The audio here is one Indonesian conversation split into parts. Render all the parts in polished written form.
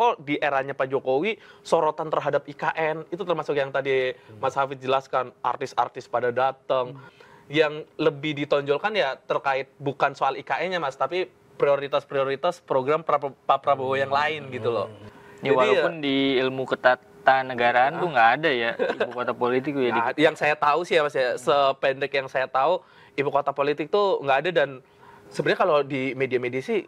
kok di eranya Pak Jokowi sorotan terhadap IKN itu termasuk yang tadi Mas Hafid jelaskan, artis-artis pada datang. Yang lebih ditonjolkan ya terkait bukan soal IKN-nya Mas, tapi prioritas-prioritas program Pak Prabowo yang lain gitu loh. Ya, walaupun di ilmu ketatanegaraan tuh nggak ada ya ibu kota politik tuh ya. Yang saya tahu sih ya Mas ya, sependek yang saya tahu ibu kota politik tuh nggak ada. Dan sebenarnya kalau di media-media sih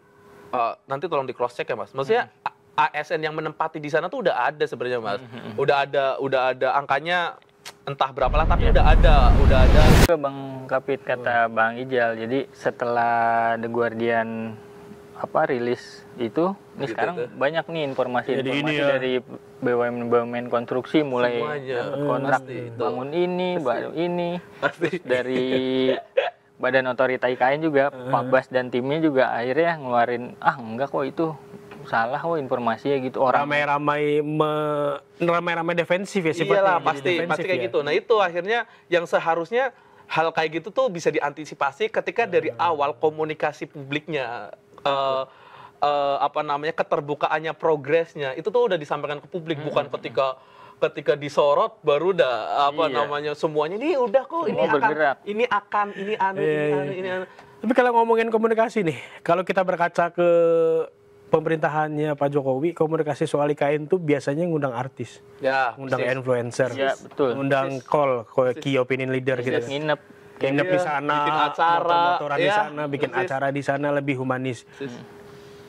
nanti tolong di cross check ya Mas. Maksudnya ASN yang menempati di sana tuh udah ada sebenarnya Mas. Udah ada angkanya entah berapa lah, tapi udah ada. Bang Kapit, kata Bang Ijal. Jadi setelah The Guardian rilis itu, ini gitu sekarang banyak nih informasi dari BUMN konstruksi, mulai kontrak bangun ini, baru ini, terus dari Badan Otorita IKN juga, Pak Bas dan timnya juga akhirnya ngeluarin, enggak kok itu salah kok informasinya gitu. Orang ramai-ramai defensif ya sifatnya. Iyalah, pasti kayak gitu. Nah itu akhirnya yang seharusnya hal kayak gitu tuh bisa diantisipasi ketika dari awal komunikasi publiknya, keterbukaannya, progresnya itu tuh udah disampaikan ke publik, bukan ketika disorot baru udah semuanya ini udah kok ini akan ini anu. Tapi kalau ngomongin komunikasi nih, kalau kita berkaca ke pemerintahannya Pak Jokowi, komunikasi soal IKN tuh biasanya ngundang artis, ngundang influencer, ngundang key opinion leader gitu. Nginep di sana, bikin acara, motor-motoran di sana, bikin acara di sana, lebih humanis.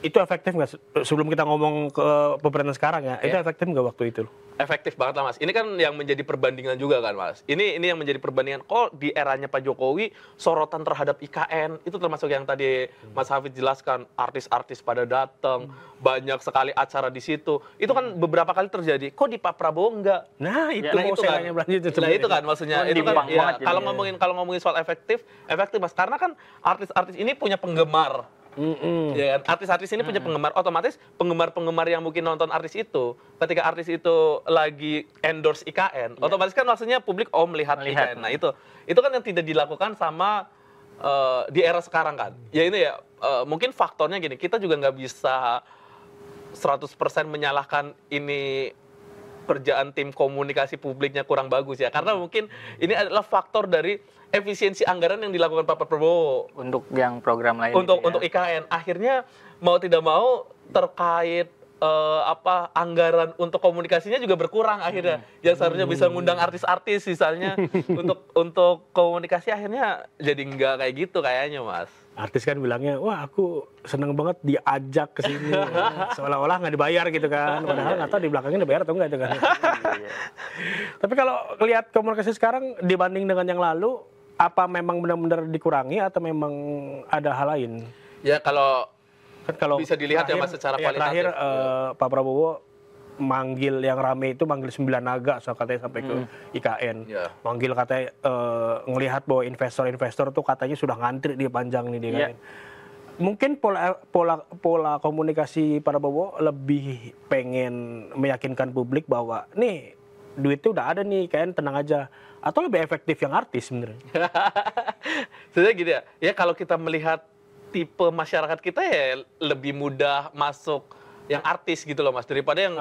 Itu efektif nggak? Sebelum kita ngomong ke pemerintahan sekarang ya, itu efektif nggak waktu itu? Efektif banget lah Mas. Ini kan yang menjadi perbandingan juga kan Mas. Ini yang menjadi perbandingan kok di eranya Pak Jokowi sorotan terhadap IKN itu termasuk yang tadi Mas Hafid jelaskan, artis-artis pada datang, banyak sekali acara di situ. Itu kan beberapa kali terjadi. Kok di Pak Prabowo enggak? Nah itu kan maksudnya. Itu kan ya, kalau ngomongin soal efektif Mas, karena kan artis-artis ini punya penggemar. Ya kan? Artis-artis ini punya penggemar, otomatis penggemar-penggemar yang mungkin nonton artis itu, ketika artis itu lagi endorse IKN, otomatis kan maksudnya publik melihat IKN. Nah itu kan yang tidak dilakukan sama di era sekarang kan. Ya ini ya mungkin faktornya gini, kita juga nggak bisa 100% menyalahkan ini kerjaan tim komunikasi publiknya kurang bagus ya, karena mungkin ini adalah faktor dari efisiensi anggaran yang dilakukan Pak Prabowo untuk yang program lain untuk IKN. Akhirnya mau tidak mau terkait anggaran untuk komunikasinya juga berkurang akhirnya. Yang seharusnya bisa ngundang artis-artis misalnya untuk komunikasi, akhirnya jadi enggak kayak gitu kayaknya Mas. Artis kan bilangnya, wah aku seneng banget diajak ke sini, seolah-olah nggak dibayar gitu kan, padahal nggak tahu di belakangnya dibayar atau enggak itu kan. Tapi kalau lihat komunikasi sekarang dibanding dengan yang lalu, apa memang benar-benar dikurangi atau memang ada hal lain? Ya kalau bisa dilihat ya Mas secara kualitatif. Terakhir Pak Prabowo manggil yang rame itu, manggil 9 naga katanya sampai ke IKN. Manggil katanya ngelihat bahwa investor-investor tuh katanya sudah ngantri di panjang nih di IKN. Mungkin pola komunikasi Pak Prabowo lebih pengen meyakinkan publik bahwa nih duit itu udah ada nih, IKN tenang aja. Atau lebih efektif yang artis sebenarnya? Sebenarnya gitu ya. Ya kalau kita melihat tipe masyarakat kita ya lebih mudah masuk yang artis gitu loh Mas, daripada yang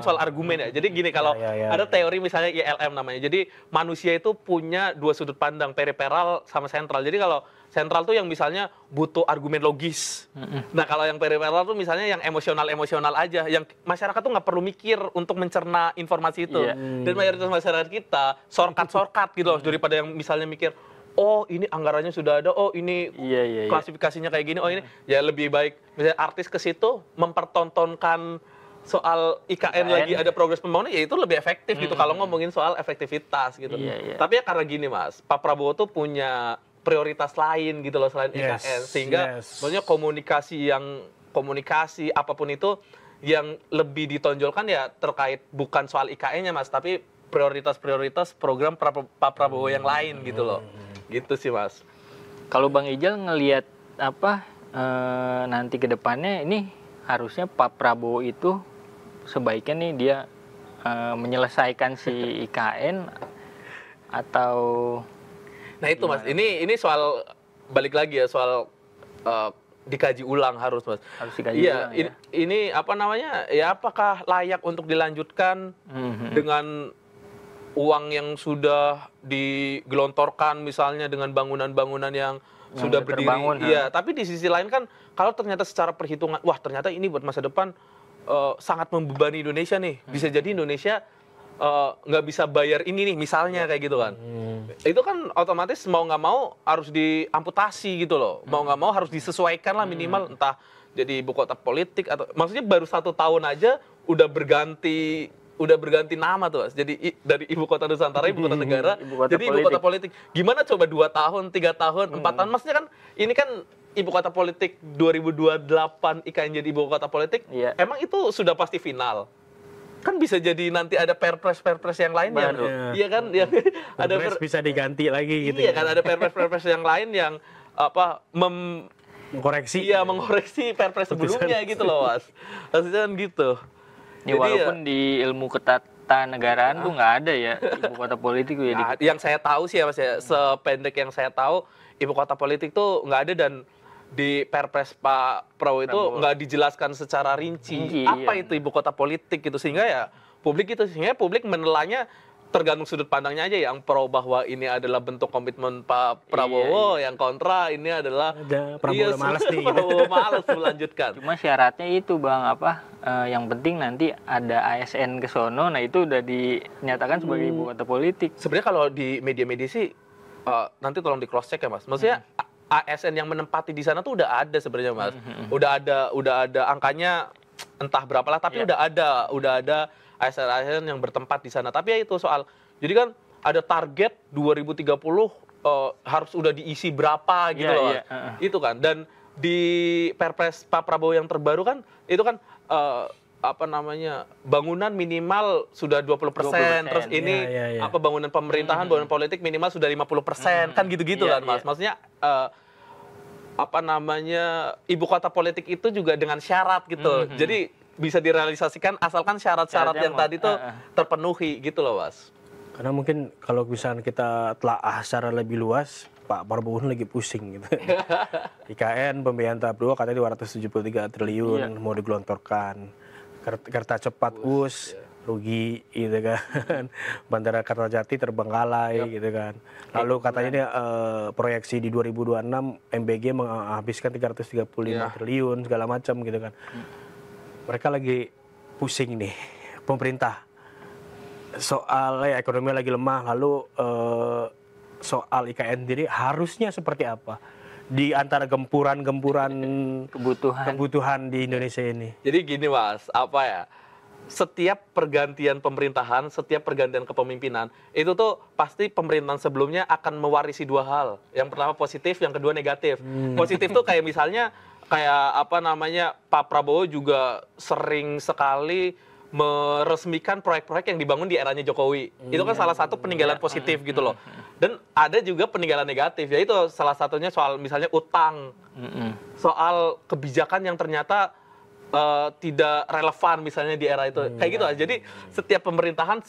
soal argumen ya. Jadi gini, kalau ada teori misalnya ILM namanya. Jadi manusia itu punya dua sudut pandang, periferal sama sentral. Jadi kalau sentral tuh yang misalnya butuh argumen logis. Nah kalau yang periferal tuh misalnya yang emosional aja, yang masyarakat tuh nggak perlu mikir untuk mencerna informasi itu. Dan mayoritas masyarakat kita shortcut gitu loh, daripada yang misalnya mikir, oh ini anggarannya sudah ada, oh ini klasifikasinya kayak gini, oh ini ya lebih baik misalnya artis ke situ mempertontonkan soal IKN lagi ada progres pembangunan, ya itu lebih efektif gitu kalau ngomongin soal efektivitas gitu. Tapi ya karena gini Mas, Pak Prabowo tuh punya prioritas lain gitu loh selain IKN, sehingga maksudnya komunikasi apapun itu yang lebih ditonjolkan ya terkait bukan soal IKN-nya Mas, tapi prioritas program Pak Prabowo yang lain gitu loh. Gitu sih Mas. Kalau Bang Ijal ngelihat nanti ke depannya ini harusnya Pak Prabowo itu sebaiknya nih dia menyelesaikan si IKN atau nah itu Mas, ini soal balik lagi ya soal dikaji ulang harus, Mas. Harus dikaji ulang, ya. Ini apa namanya? Ya apakah layak untuk dilanjutkan dengan uang yang sudah digelontorkan misalnya dengan bangunan-bangunan yang sudah berdiri. Iya, tapi di sisi lain kan kalau ternyata secara perhitungan, wah ternyata ini buat masa depan sangat membebani Indonesia nih. Bisa jadi Indonesia nggak bisa bayar ini nih misalnya kayak gitu kan. Itu kan otomatis mau nggak mau harus diamputasi gitu loh. Mau nggak mau harus disesuaikan lah minimal, entah jadi ibu kota politik atau maksudnya baru 1 tahun aja udah berganti nama tuh, Mas. Jadi dari ibu kota Nusantara, ibu kota negara, jadi ibu kota politik. Gimana coba 2 tahun, 3 tahun, 4 tahun? Maksudnya kan ini kan ibu kota politik 2028 IKN jadi ibu kota politik. Emang itu sudah pasti final? Kan bisa jadi nanti ada perpres yang lain yang, iya kan, yang ada bisa diganti lagi gitu. Iya kan, ada perpres yang lain yang apa mengkoreksi. Iya, mengkoreksi perpres sebelumnya gitu loh, Mas. Maksudnya kan gitu. Ya, walaupun di ilmu ketatanegaraan tuh nggak ada ya ibu kota politik tuh ya. Yang saya tahu sih ya, Mas ya, sependek yang saya tahu ibu kota politik tuh nggak ada, dan di perpres Pak Prabowo itu nggak dijelaskan secara rinci apa itu ibu kota politik gitu, sehingga ya publik menelanya tergantung sudut pandangnya aja. Yang pro bahwa ini adalah bentuk komitmen Pak Prabowo, yang kontra ini adalah Prabowo malas nih. Prabowo malas melanjutkan. Cuma syaratnya itu Bang, yang penting nanti ada ASN ke sono, nah itu udah dinyatakan sebagai ibu kota politik. Sebenarnya kalau di media-media sih nanti tolong di cross check ya, Mas. Maksudnya ASN yang menempati di sana tuh udah ada sebenarnya, Mas. Udah ada angkanya entah berapa lah, tapi udah ada ASN yang bertempat di sana. Tapi ya itu soal, jadi kan ada target 2030 harus udah diisi berapa gitu loh. Itu kan. Dan di Perpres Pak Prabowo yang terbaru kan itu kan bangunan minimal sudah 20%, terus ini bangunan pemerintahan, bangunan politik minimal sudah 50%, kan gitu-gitu kan, Mas. Maksudnya ibu kota politik itu juga dengan syarat gitu. Jadi bisa direalisasikan asalkan syarat-syarat yang tadi tuh terpenuhi gitu loh, Mas. Karena mungkin kalau misalnya kita telaah secara lebih luas, Pak Prabowo lagi pusing gitu. IKN pembiayaan tahap 2 katanya 273 triliun mau digelontorkan. Kereta cepat rugi gitu kan. Bandara Kertajati terbengkalai gitu kan. Lalu katanya ini proyeksi di 2026 MBG menghabiskan 335 triliun segala macam gitu kan. Mereka lagi pusing nih, pemerintah. Soal ekonomi lagi lemah, lalu soal IKN sendiri harusnya seperti apa di antara gempuran kebutuhan di Indonesia ini. Jadi gini, Mas, setiap pergantian pemerintahan, setiap pergantian kepemimpinan, itu tuh pasti pemerintahan sebelumnya akan mewarisi 2 hal. Yang pertama positif, yang kedua negatif. Positif tuh kayak misalnya Pak Prabowo juga sering sekali meresmikan proyek-proyek yang dibangun di eranya Jokowi. Itu kan salah satu peninggalan positif gitu loh. Dan ada juga peninggalan negatif, yaitu salah satunya soal misalnya utang. Soal kebijakan yang ternyata tidak relevan misalnya di era itu. Kayak gitu aja. Jadi setiap pemerintahan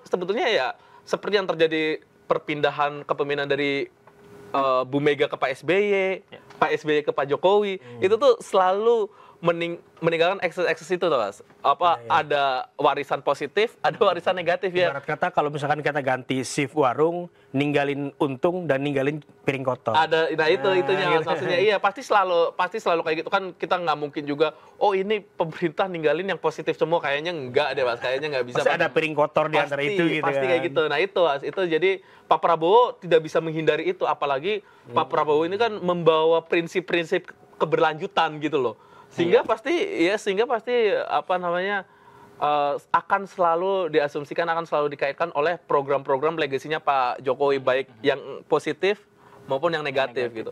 sebetulnya ya seperti yang terjadi perpindahan kepemimpinan dari Bu Mega ke Pak SBY, Pak SBY ke Pak Jokowi, itu tuh selalu meninggalkan ekses itu tuh, Mas. Ada warisan positif, ada warisan negatif ya. Ibarat kata kalau misalkan kita ganti shift warung, ninggalin untung dan ninggalin piring kotor. Itunya Mas, maksudnya iya pasti selalu kayak gitu kan. Kita nggak mungkin juga ini pemerintah ninggalin yang positif semua, kayaknya enggak deh, Mas. Kayaknya nggak bisa. Pasti ada piring kotor di antara itu gitu. Pasti kan. kayak gitu. Nah itu, Mas, itu jadi Pak Prabowo tidak bisa menghindari itu, apalagi Pak Prabowo ini kan membawa prinsip-prinsip keberlanjutan gitu loh. Sehingga pasti akan selalu diasumsikan, akan selalu dikaitkan oleh program-program legasinya Pak Jokowi, baik yang positif maupun yang negatif gitu.